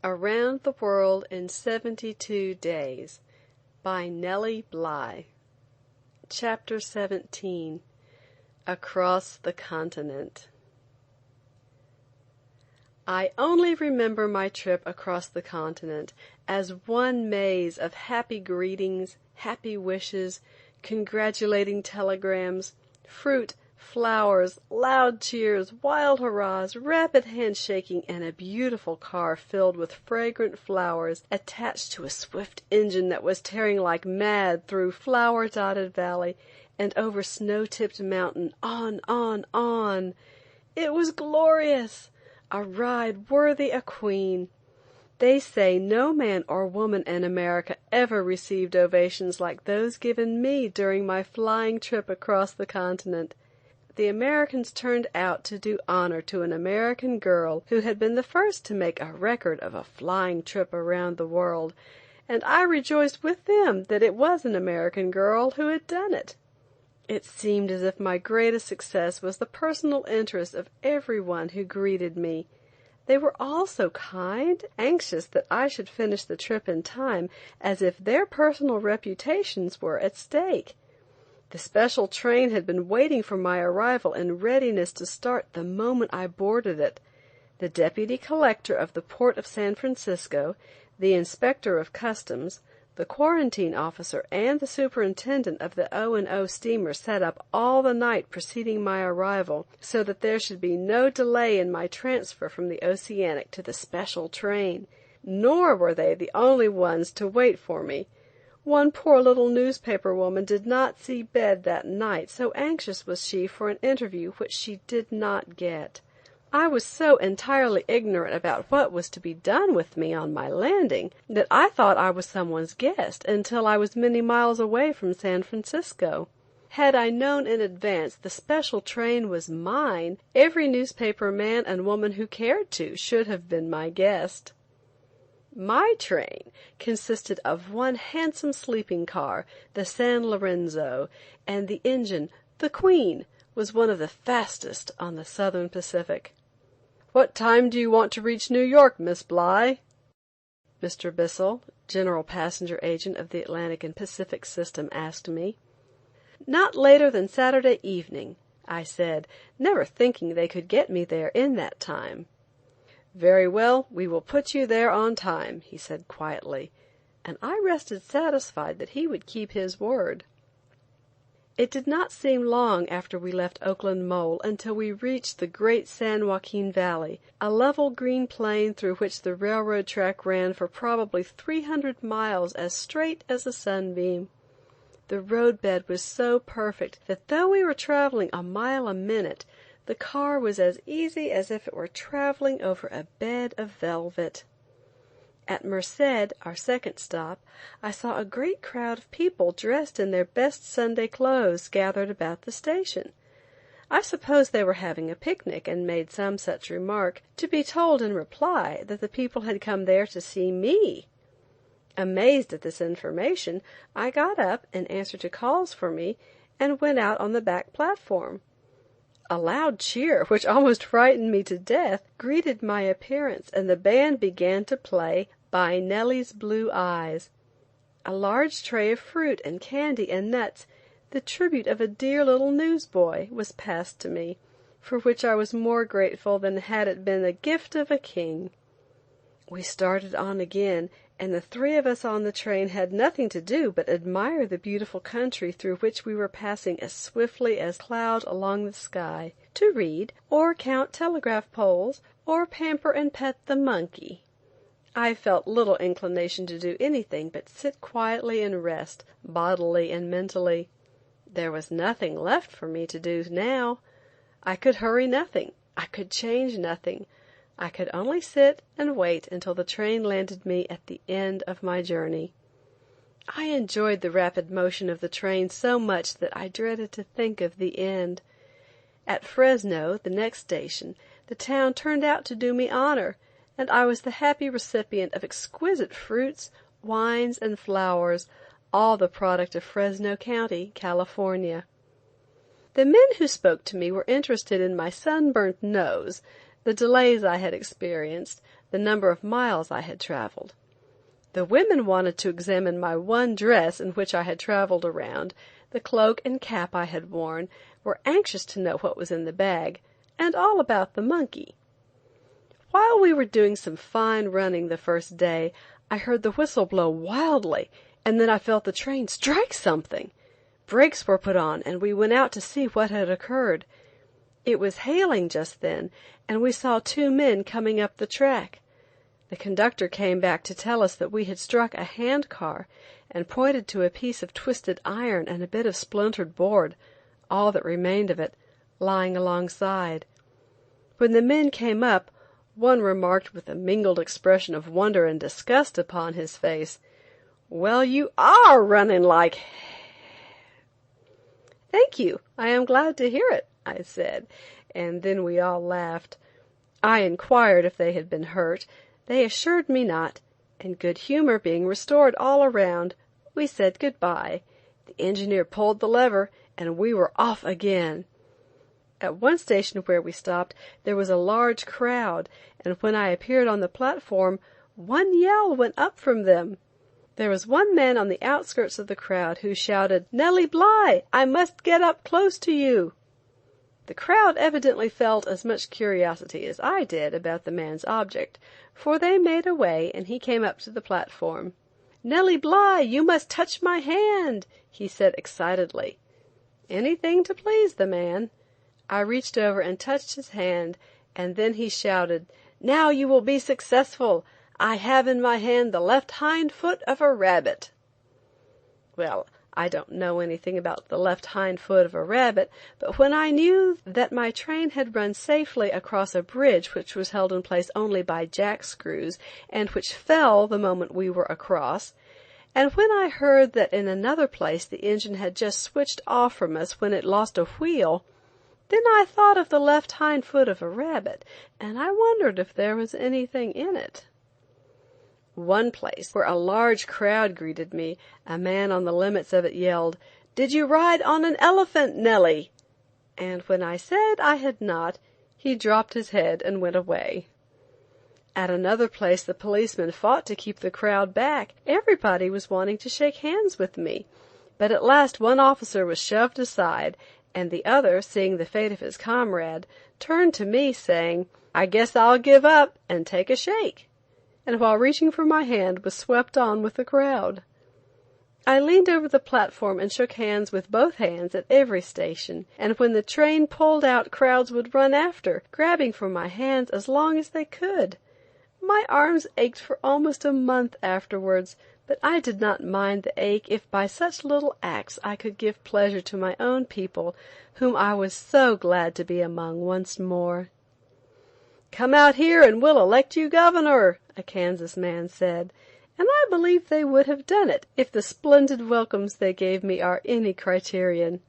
Around the World in 72 Days by Nellie Bly. Chapter 17. Across the Continent. I only remember my trip across the continent as one maze of happy greetings, happy wishes, congratulating telegrams, fruit, flowers, loud cheers, wild hurrahs, rapid handshaking, and a beautiful car filled with fragrant flowers attached to a swift engine that was tearing like mad through flower-dotted valley and over snow-tipped mountain, on. It was glorious! A ride worthy a queen. They say no man or woman in America ever received ovations like those given me during my flying trip across the continent. The Americans turned out to do honor to an American girl who had been the first to make a record of a flying trip around the world, and I rejoiced with them that it was an American girl who had done it. It seemed as if my greatest success was the personal interest of everyone who greeted me. They were all so kind, anxious that I should finish the trip in time, as if their personal reputations were at stake. The special train had been waiting for my arrival in readiness to start the moment I boarded it. The deputy collector of the port of San Francisco, the inspector of customs, the quarantine officer, and the superintendent of the O&O steamer sat up all the night preceding my arrival so that there should be no delay in my transfer from the Oceanic to the special train. Nor were they the only ones to wait for me. One poor little newspaper woman did not see bed that night, so anxious was she for an interview which she did not get. I was so entirely ignorant about what was to be done with me on my landing that I thought I was someone's guest until I was many miles away from San Francisco. Had I known in advance the special train was mine, every newspaper man and woman who cared to should have been my guest. My train consisted of one handsome sleeping car, the San Lorenzo, and the engine, the Queen, was one of the fastest on the Southern Pacific. "What time do you want to reach New York, Miss Bly?" Mr. Bissell, general passenger agent of the Atlantic and Pacific System, asked me. "Not later than Saturday evening," I said, never thinking they could get me there in that time. "Very well, we will put you there on time," he said quietly, and I rested satisfied that he would keep his word. It did not seem long after we left Oakland Mole until we reached the great San Joaquin Valley, a level green plain through which the railroad track ran for probably 300 miles as straight as a sunbeam. The roadbed was so perfect that though we were traveling a mile a minute, the car was as easy as if it were traveling over a bed of velvet. At Merced, our second stop, I saw a great crowd of people dressed in their best Sunday clothes gathered about the station. I suppose they were having a picnic and made some such remark, to be told in reply that the people had come there to see me. Amazed at this information, I got up in answer to calls for me and went out on the back platform. A loud cheer, which almost frightened me to death, greeted my appearance, and the band began to play "By Nellie's Blue Eyes." A large tray of fruit and candy and nuts, the tribute of a dear little newsboy, was passed to me, for which I was more grateful than had it been the gift of a king. We started on again, and the three of us on the train had nothing to do but admire the beautiful country through which we were passing as swiftly as cloud along the sky, to read, or count telegraph poles, or pamper and pet the monkey. I felt little inclination to do anything but sit quietly and rest, bodily and mentally. There was nothing left for me to do now. I could hurry nothing. I could change nothing. I could only sit and wait until the train landed me at the end of my journey. I enjoyed the rapid motion of the train so much that I dreaded to think of the end. At Fresno, the next station, the town turned out to do me honor, and I was the happy recipient of exquisite fruits, wines, and flowers, all the product of Fresno County, California. The men who spoke to me were interested in my sunburnt nose, the delays I had experienced, the number of miles I had traveled. The women wanted to examine my one dress in which I had traveled around, the cloak and cap I had worn, were anxious to know what was in the bag, and all about the monkey. While we were doing some fine running the first day, I heard the whistle blow wildly, and then I felt the train strike something. Brakes were put on, and we went out to see what had occurred. It was hailing just then, and we saw two men coming up the track. The conductor came back to tell us that we had struck a hand car, and pointed to a piece of twisted iron and a bit of splintered board, all that remained of it, lying alongside. When the men came up, one remarked with a mingled expression of wonder and disgust upon his face, "Well, you are running like—" "Thank you, I am glad to hear it," I said, and then we all laughed. I inquired if they had been hurt. They assured me not, and good humor being restored all around, we said good-bye. The engineer pulled the lever, and we were off again. At one station where we stopped, there was a large crowd, and when I appeared on the platform, one yell went up from them. There was one man on the outskirts of the crowd who shouted, "Nellie Bly, I must get up close to you." The crowd evidently felt as much curiosity as I did about the man's object, for they made away, and he came up to the platform. "Nellie Bly, you must touch my hand," he said excitedly. Anything to please the man. I reached over and touched his hand, and then he shouted, "Now you will be successful. I have in my hand the left hind foot of a rabbit." Well, I don't know anything about the left hind foot of a rabbit, but when I knew that my train had run safely across a bridge which was held in place only by jack screws, and which fell the moment we were across, and when I heard that in another place the engine had just switched off from us when it lost a wheel, then I thought of the left hind foot of a rabbit, and I wondered if there was anything in it. One place where a large crowd greeted me, a man on the limits of it yelled, "Did you ride on an elephant, Nellie?" And when I said I had not, he dropped his head and went away. At another place the policemen fought to keep the crowd back. Everybody was wanting to shake hands with me, but at last one officer was shoved aside, and the other, seeing the fate of his comrade, turned to me saying, "I guess I'll give up and take a shake," and while reaching for my hand was swept on with the crowd. I leaned over the platform and shook hands with both hands at every station, and when the train pulled out crowds would run after, grabbing for my hands as long as they could. My arms ached for almost a month afterwards, but I did not mind the ache if by such little acts I could give pleasure to my own people, whom I was so glad to be among once more. "Come out here and we'll elect you governor," a Kansas man said, and I believe they would have done it if the splendid welcomes they gave me are any criterion.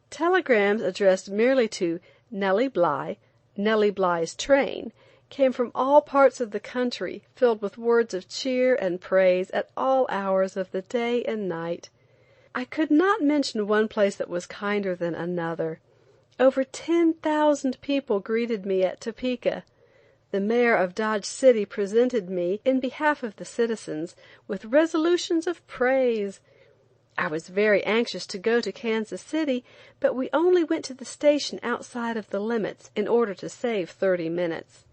Telegrams addressed merely to Nellie Bly, Nellie Bly's train, came from all parts of the country, filled with words of cheer and praise at all hours of the day and night. I could not mention one place that was kinder than another. Over 10,000 people greeted me at Topeka. The mayor of Dodge City presented me, in behalf of the citizens, with resolutions of praise. I was very anxious to go to Kansas City, but we only went to the station outside of the limits in order to save 30 minutes.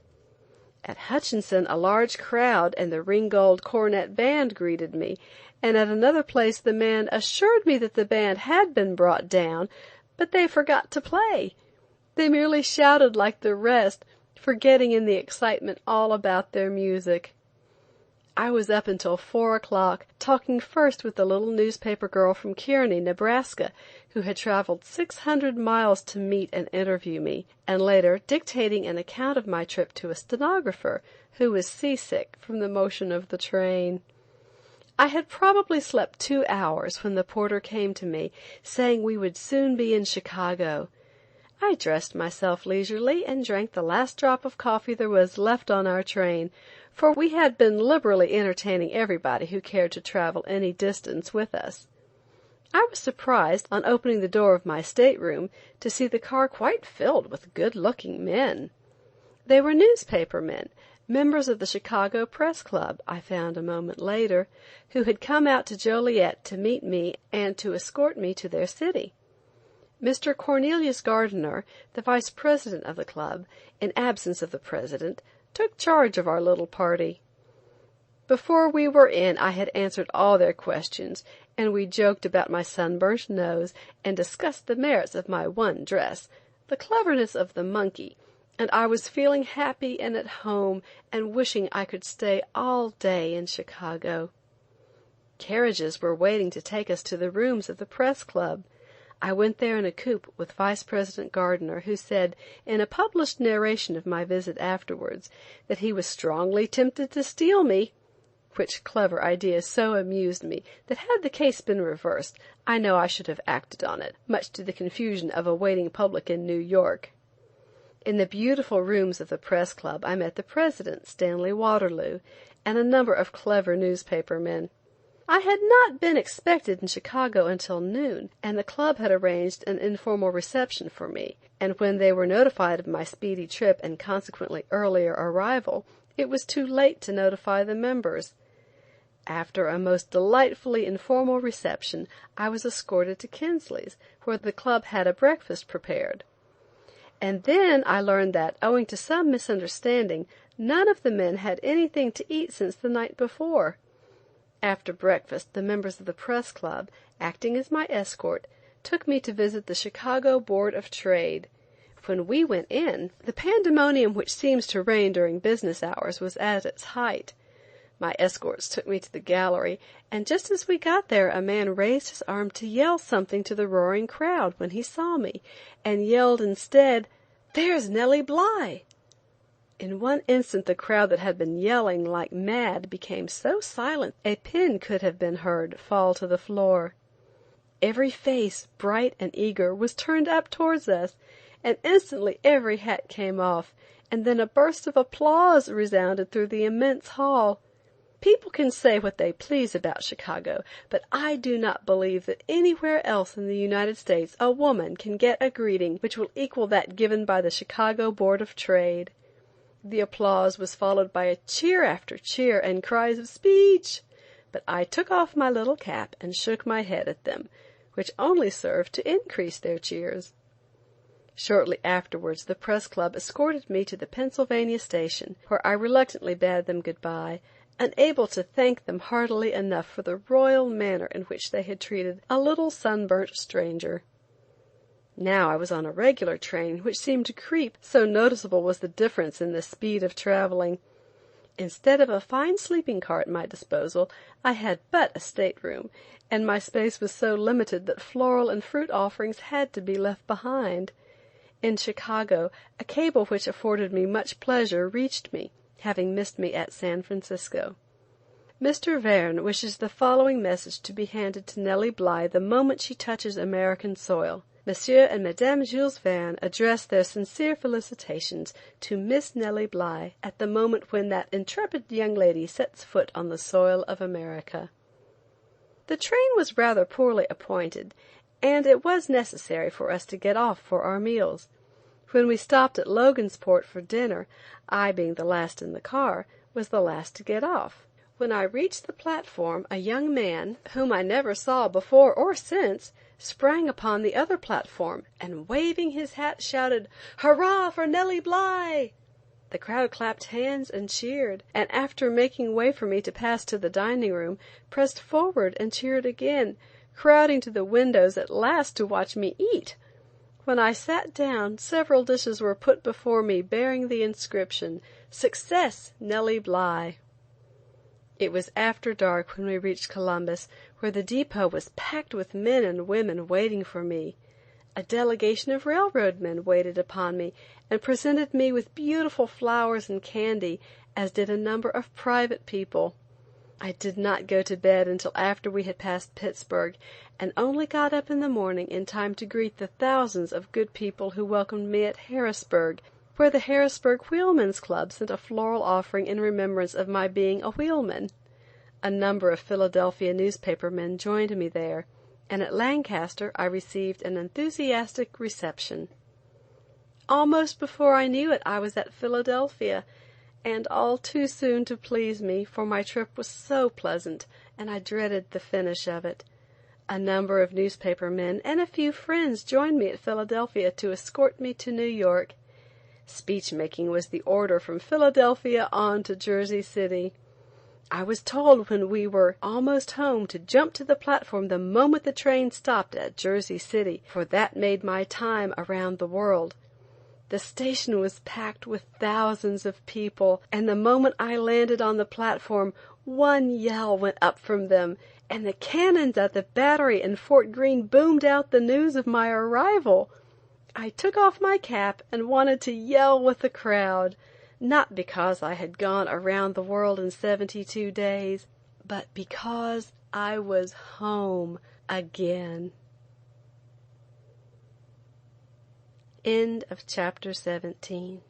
At Hutchinson a large crowd and the Ringgold Cornet Band greeted me, and at another place the man assured me that the band had been brought down, but they forgot to play. They merely shouted like the rest, forgetting in the excitement all about their music. I was up until 4 o'clock, talking first with a little newspaper girl from Kearney, Nebraska, who had traveled 600 miles to meet and interview me, and later dictating an account of my trip to a stenographer, who was seasick from the motion of the train. I had probably slept 2 hours when the porter came to me, saying we would soon be in Chicago. I dressed myself leisurely and drank the last drop of coffee there was left on our train, for we had been liberally entertaining everybody who cared to travel any distance with us. I was surprised, on opening the door of my stateroom, to see the car quite filled with good-looking men. They were newspaper men, Members of the Chicago Press Club, I found a moment later, who had come out to Joliet to meet me and to escort me to their city. Mr. Cornelius Gardiner, the vice president of the club, in absence of the president, took charge of our little party. Before we were in I had answered all their questions, and we joked about my sunburnt nose and discussed the merits of my one dress, the cleverness of the monkey, and I was feeling happy and at home and wishing I could stay all day in Chicago. Carriages were waiting to take us to the rooms of the Press Club. I went there in a coupe with Vice President Gardiner, who said, in a published narration of my visit afterwards, that he was strongly tempted to steal me, which clever idea so amused me that had the case been reversed, I know I should have acted on it, much to the confusion of a waiting public in New York. In the beautiful rooms of the Press Club I met the president, Stanley Waterloo, and a number of clever newspaper men. I had not been expected in Chicago until noon, and the club had arranged an informal reception for me, and when they were notified of my speedy trip and consequently earlier arrival, it was too late to notify the members. After a most delightfully informal reception, I was escorted to Kinsley's, where the club had a breakfast prepared. And then I learned that, owing to some misunderstanding, none of the men had anything to eat since the night before. After breakfast, the members of the Press Club, acting as my escort, took me to visit the Chicago Board of Trade. When we went in, the pandemonium which seems to reign during business hours was at its height. My escorts took me to the gallery, and just as we got there a man raised his arm to yell something to the roaring crowd when he saw me, and yelled instead, "There's Nellie Bly!" In one instant the crowd that had been yelling like mad became so silent a pin could have been heard fall to the floor. Every face, bright and eager, was turned up towards us, and instantly every hat came off, and then a burst of applause resounded through the immense hall. People can say what they please about Chicago, but I do not believe that anywhere else in the United States a woman can get a greeting which will equal that given by the Chicago Board of Trade. The applause was followed by a cheer after cheer and cries of "Speech!" but I took off my little cap and shook my head at them, which only served to increase their cheers. Shortly afterwards the Press Club escorted me to the Pennsylvania station, where I reluctantly bade them good-bye, unable to thank them heartily enough for the royal manner in which they had treated a little sunburnt stranger. Now I was on a regular train, which seemed to creep, so noticeable was the difference in the speed of traveling. Instead of a fine sleeping car at my disposal, I had but a stateroom, and my space was so limited that floral and fruit offerings had to be left behind. In Chicago, a cable which afforded me much pleasure reached me, having missed me at San Francisco. Mr. Verne wishes the following message to be handed to Nellie Bly the moment she touches American soil. Monsieur and Madame Jules Verne address their sincere felicitations to Miss Nellie Bly at the moment when that intrepid young lady sets foot on the soil of America. The train was rather poorly appointed, and it was necessary for us to get off for our meals. When we stopped at Logansport for dinner, I, being the last in the car, was the last to get off. When I reached the platform, a young man, whom I never saw before or since, sprang upon the other platform, and waving his hat shouted, "Hurrah for Nellie Bly!" The crowd clapped hands and cheered, and after making way for me to pass to the dining room, pressed forward and cheered again, crowding to the windows at last to watch me eat. When I sat down, several dishes were put before me bearing the inscription, "Success, Nellie Bly." It was after dark when we reached Columbus, where the depot was packed with men and women waiting for me. A delegation of railroad men waited upon me and presented me with beautiful flowers and candy, as did a number of private people. I did not go to bed until after we had passed Pittsburgh, and only got up in the morning in time to greet the thousands of good people who welcomed me at Harrisburg, where the Harrisburg Wheelmen's Club sent a floral offering in remembrance of my being a wheelman. A number of Philadelphia newspaper men joined me there, and at Lancaster I received an enthusiastic reception. Almost before I knew it I was at Philadelphia, and all too soon to please me, for my trip was so pleasant, and I dreaded the finish of it. A number of newspaper men and a few friends joined me at Philadelphia to escort me to New York. Speech making was the order from Philadelphia on to Jersey City. I was told when we were almost home to jump to the platform the moment the train stopped at Jersey City, for that made my time around the world. The station was packed with thousands of people, and the moment I landed on the platform, one yell went up from them, and the cannons at the Battery in Fort Greene boomed out the news of my arrival. I took off my cap and wanted to yell with the crowd, not because I had gone around the world in 72 days, but because I was home again. End of chapter 17.